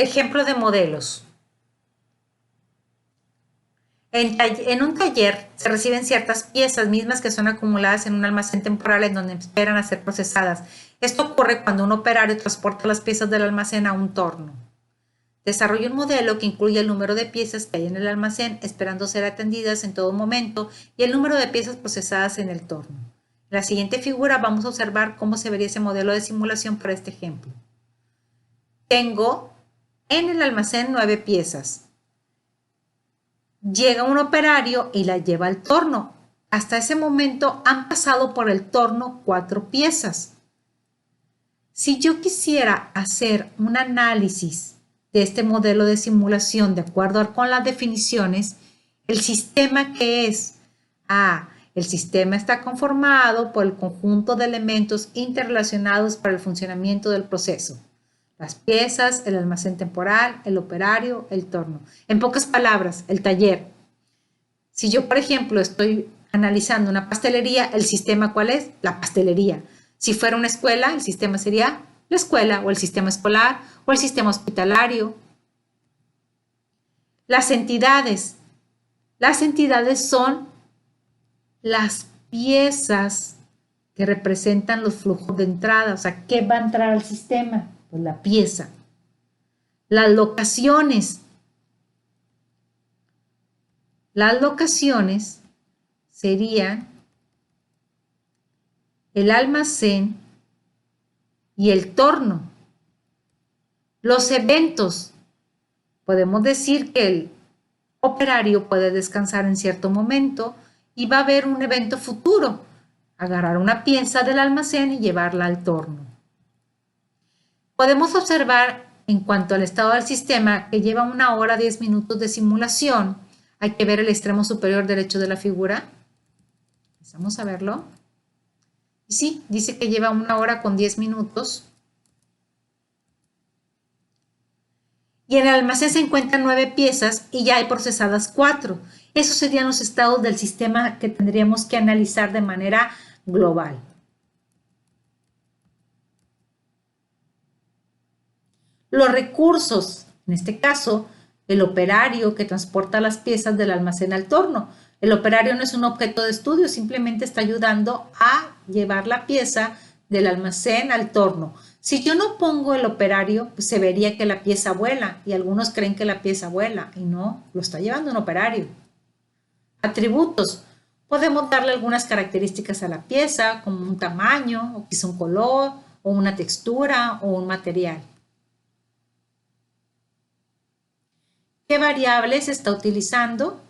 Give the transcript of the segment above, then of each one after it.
Ejemplo de modelos. En un taller se reciben ciertas piezas mismas que son acumuladas en un almacén temporal en donde esperan a ser procesadas. Esto ocurre cuando un operario transporta las piezas del almacén a un torno. Desarrolla un modelo que incluye el número de piezas que hay en el almacén esperando ser atendidas en todo momento y el número de piezas procesadas en el torno. En la siguiente figura vamos a observar cómo se vería ese modelo de simulación para este ejemplo. Tengo en el almacén 9 piezas. Llega un operario y la lleva al torno. Hasta ese momento han pasado por el torno 4 piezas. Si yo quisiera hacer un análisis de este modelo de simulación de acuerdo con las definiciones, el sistema que es el sistema está conformado por el conjunto de elementos interrelacionados para el funcionamiento del proceso. Las piezas, el almacén temporal, el operario, el torno. En pocas palabras, el taller. Si yo, por ejemplo, estoy analizando una pastelería, ¿el sistema cuál es? La pastelería. Si fuera una escuela, el sistema sería la escuela o el sistema escolar o el sistema hospitalario. Las entidades. Las entidades son las piezas que representan los flujos de entrada. O sea, ¿qué va a entrar al sistema? Pues la pieza. Las locaciones. Las locaciones serían el almacén y el torno. Los eventos. Podemos decir que el operario puede descansar en cierto momento y va a haber un evento futuro. Agarrar una pieza del almacén y llevarla al torno. Podemos observar en cuanto al estado del sistema que lleva 1 hora 10 minutos de simulación. Hay que ver el extremo superior derecho de la figura. Empezamos a verlo. Y sí, dice que lleva 1 hora con 10 minutos. Y en el almacén se encuentran 9 piezas y ya hay procesadas 4. Esos serían los estados del sistema que tendríamos que analizar de manera global. Los recursos, en este caso, el operario que transporta las piezas del almacén al torno. El operario no es un objeto de estudio, simplemente está ayudando a llevar la pieza del almacén al torno. Si yo no pongo el operario, pues se vería que la pieza vuela y algunos creen que la pieza vuela y no, lo está llevando un operario. Atributos. Podemos darle algunas características a la pieza, como un tamaño, o quizá un color, o una textura, o un material. ¿Qué variables se está utilizando?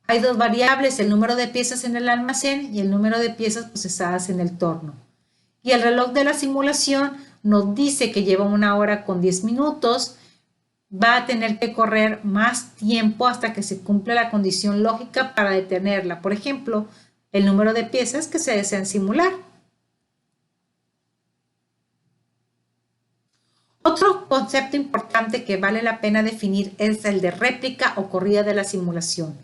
Hay 2 variables, el número de piezas en el almacén y el número de piezas procesadas en el torno. Y el reloj de la simulación nos dice que lleva 1 hora con 10 minutos. Va a tener que correr más tiempo hasta que se cumpla la condición lógica para detenerla. Por ejemplo, el número de piezas que se desean simular. Otro concepto importante que vale la pena definir es el de réplica o corrida de la simulación.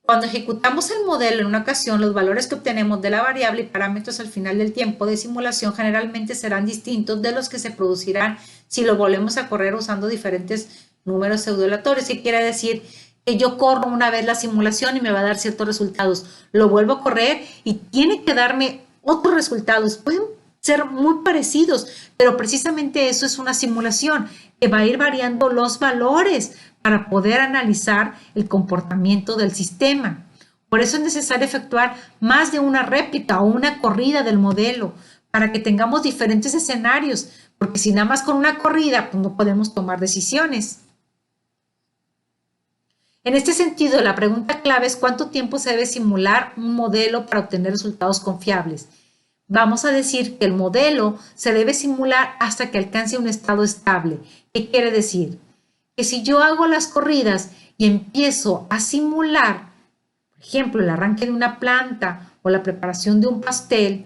Cuando ejecutamos el modelo en una ocasión, los valores que obtenemos de la variable y parámetros al final del tiempo de simulación generalmente serán distintos de los que se producirán si lo volvemos a correr usando diferentes números pseudo-aleatorios. ¿Qué quiere decir? Que yo corro una vez la simulación y me va a dar ciertos resultados. Lo vuelvo a correr y tiene que darme otros resultados. Pueden ser muy parecidos, pero precisamente eso es una simulación que va a ir variando los valores para poder analizar el comportamiento del sistema. Por eso es necesario efectuar más de una réplica o una corrida del modelo para que tengamos diferentes escenarios, porque si nada más con una corrida, pues no podemos tomar decisiones. En este sentido, la pregunta clave es cuánto tiempo se debe simular un modelo para obtener resultados confiables. Vamos a decir que el modelo se debe simular hasta que alcance un estado estable. ¿Qué quiere decir? Que si yo hago las corridas y empiezo a simular, por ejemplo, el arranque de una planta o la preparación de un pastel,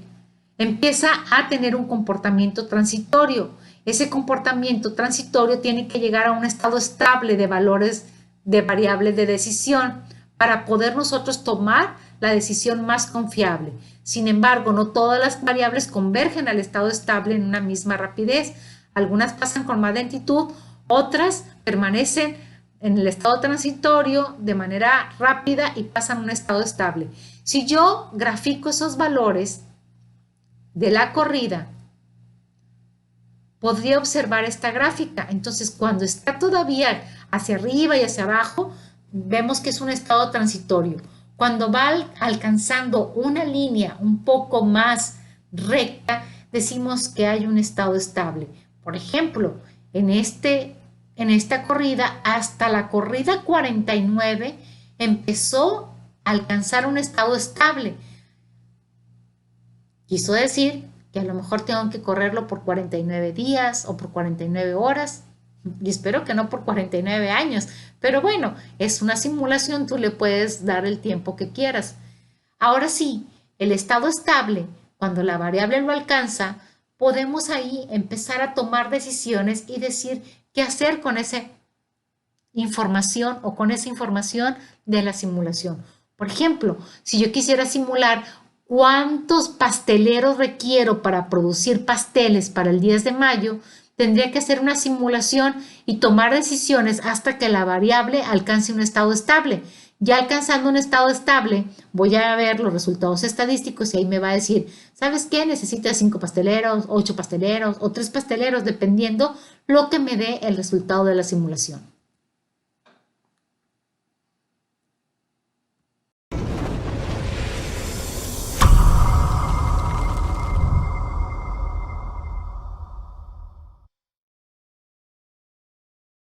empieza a tener un comportamiento transitorio. Ese comportamiento transitorio tiene que llegar a un estado estable de valores de variables de decisión para poder nosotros tomar la decisión más confiable. Sin embargo, no todas las variables convergen al estado estable en una misma rapidez. Algunas pasan con más lentitud, Otras permanecen en el estado transitorio de manera rápida y pasan a un estado estable. Si yo grafico esos valores de la corrida, podría observar esta gráfica. Entonces, cuando está todavía hacia arriba y hacia abajo, vemos que es un estado transitorio. Cuando va alcanzando una línea un poco más recta, decimos que hay un estado estable. Por ejemplo, en esta corrida, hasta la corrida 49, empezó a alcanzar un estado estable. Quiso decir que a lo mejor tengo que correrlo por 49 días o por 49 horas, y espero que no por 49 años, pero bueno, es una simulación, tú le puedes dar el tiempo que quieras. Ahora sí, el estado estable, cuando la variable lo alcanza, podemos ahí empezar a tomar decisiones y decir qué hacer con esa información o con esa información de la simulación. Por ejemplo, si yo quisiera simular cuántos pasteleros requiero para producir pasteles para el 10 de mayo, tendría que hacer una simulación y tomar decisiones hasta que la variable alcance un estado estable. Ya alcanzando un estado estable, voy a ver los resultados estadísticos y ahí me va a decir, ¿sabes qué? Necesitas 5 pasteleros, 8 pasteleros o 3 pasteleros, dependiendo lo que me dé el resultado de la simulación.